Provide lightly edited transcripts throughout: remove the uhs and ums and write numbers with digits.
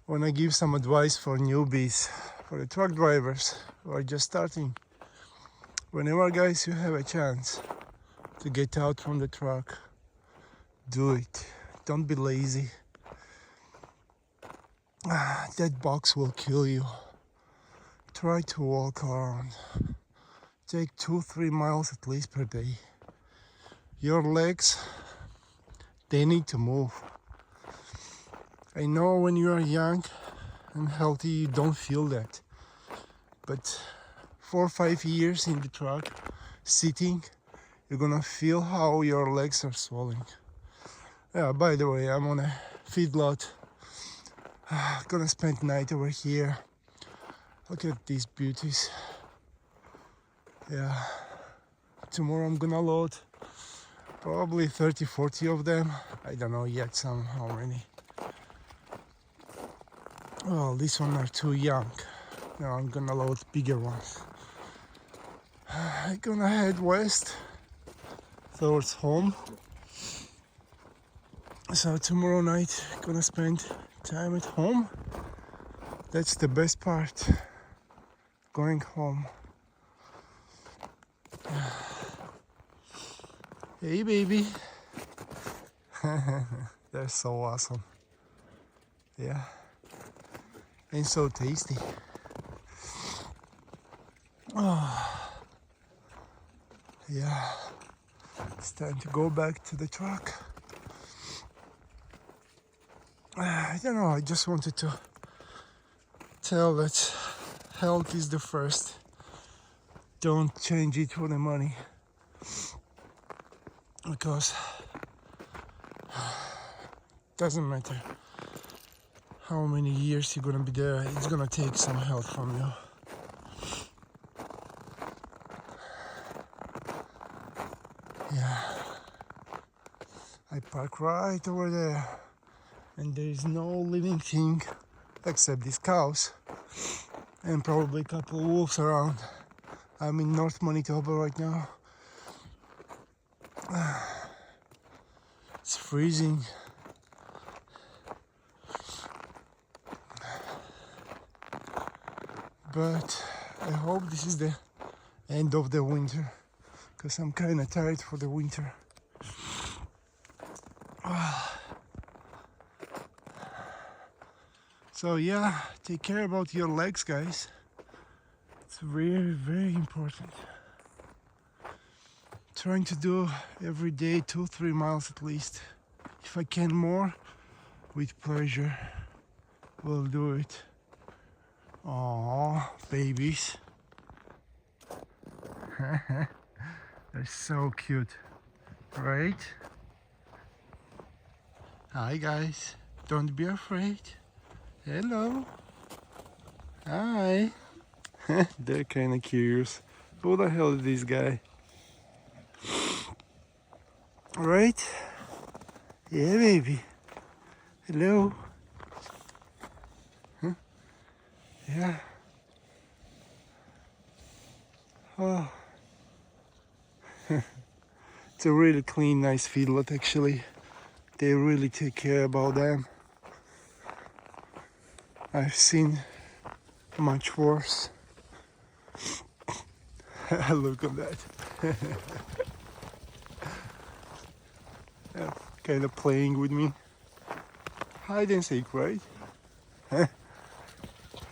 want to give some advice for newbies, for the truck drivers who are just starting. Whenever, guys, you have a chance to get out from the truck, do it. Don't be lazy. That box will kill you. Try to walk around. Take 2-3 miles at least per day. Your legs, they need to move. I know when you are young and healthy, you don't feel that. But 4 or 5 years in the truck, sitting, you're gonna feel how your legs are swelling. Yeah, by the way, I'm on a feedlot. Gonna spend night over here. Look at these beauties. Yeah. Tomorrow I'm gonna load probably 30-40 of them. I don't know yet how many. Well, these ones are too young. Now I'm gonna load bigger ones. I'm gonna head west towards home. So tomorrow night gonna spend time at home. That's the best part. Going home. Hey baby. They're so awesome. Yeah. And so tasty. Oh. Yeah. It's time to go back to the truck. I don't know, I just wanted to tell that health is the first. Don't change it for the money. Because doesn't matter how many years you're gonna be there, it's gonna take some help from you. Yeah. I park right over there, and there is no living thing except these cows and probably a couple of wolves around. I'm in North Manitoba right now. It's freezing. But I hope this is the end of the winter, because I'm kind of tired for the winter. So yeah, take care about your legs, guys. It's very, very important. Trying to do every day 2-3 miles at least. If I can more, with pleasure, we'll do it. Aww, babies. They're so cute, right? Hi guys, don't be afraid. Hello. Hi. They're kind of curious. Who the hell is this guy? Right? Yeah, baby. Hello. Huh? Yeah. Oh. It's a really clean, nice feedlot actually. They really take care about them. I've seen much worse. Look at that. Yeah, kind of playing with me. Hide and seek, right?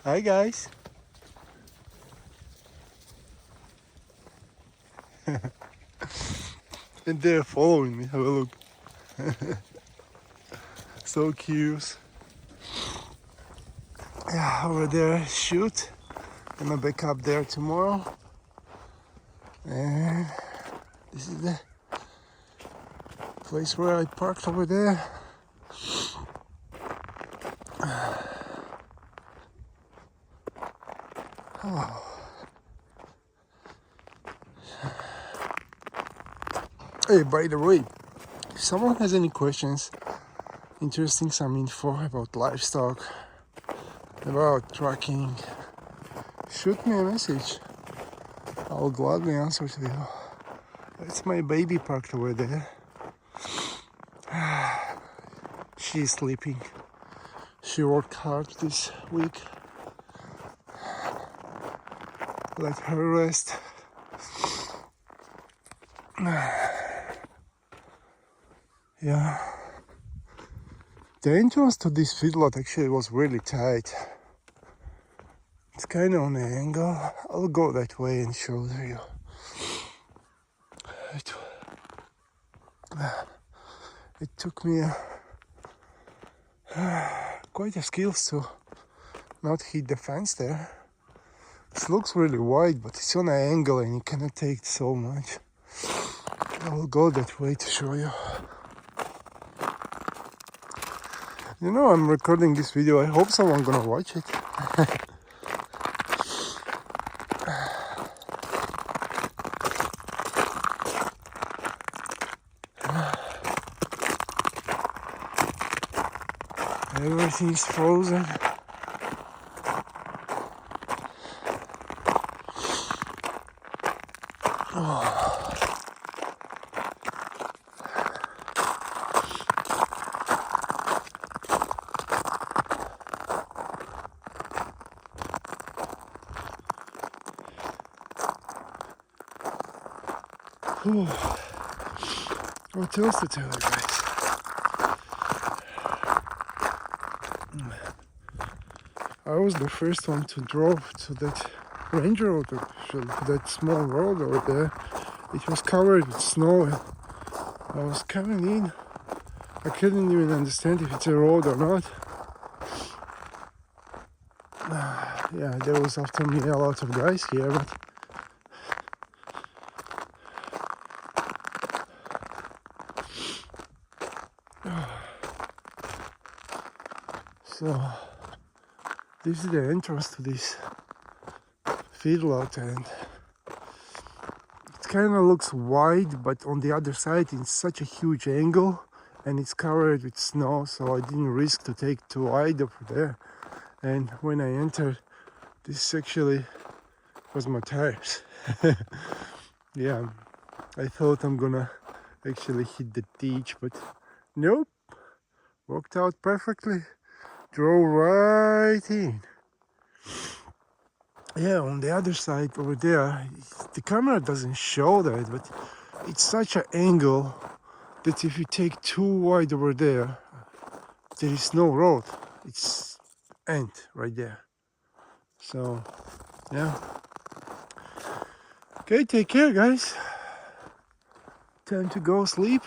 Hi guys. And they're following me. Have a look. So curious. Yeah, over there, shoot. I'm gonna back up there tomorrow. And this is the place where I parked over there. Oh. Hey, by the way, if someone has any questions, interesting some info about livestock, about trucking, shoot me a message. I'll gladly answer to you. It's my baby parked over there. She's sleeping. She worked hard this week. Let her rest. Yeah. The entrance to this feedlot actually was really tight. It's kind of on an angle. I'll go that way and show you. It took me quite a skills to not hit the fence there. It looks really wide, but it's on an angle and you cannot take so much. I will go that way to show you. You know, I'm recording this video. I hope someone's gonna watch it. Everything's frozen. What else to tell you guys? I was the first one to drive to that range road, actually, to that small road over there. It was covered with snow. I was coming in. I couldn't even understand if it's a road or not. Yeah, there was after me a lot of guys here, but so this is the entrance to this feedlot, and it kind of looks wide, but on the other side it's such a huge angle and it's covered with snow, so I didn't risk to take too wide over there. And when I entered, this actually was my tires. Yeah, I thought I'm gonna actually hit the ditch, but nope, worked out perfectly. Drove right in. Yeah, on the other side over there, the camera doesn't show that, but it's such an angle that if you take too wide over there, there is no road. It's end right there. So, yeah. Okay, take care, guys. Time to go sleep.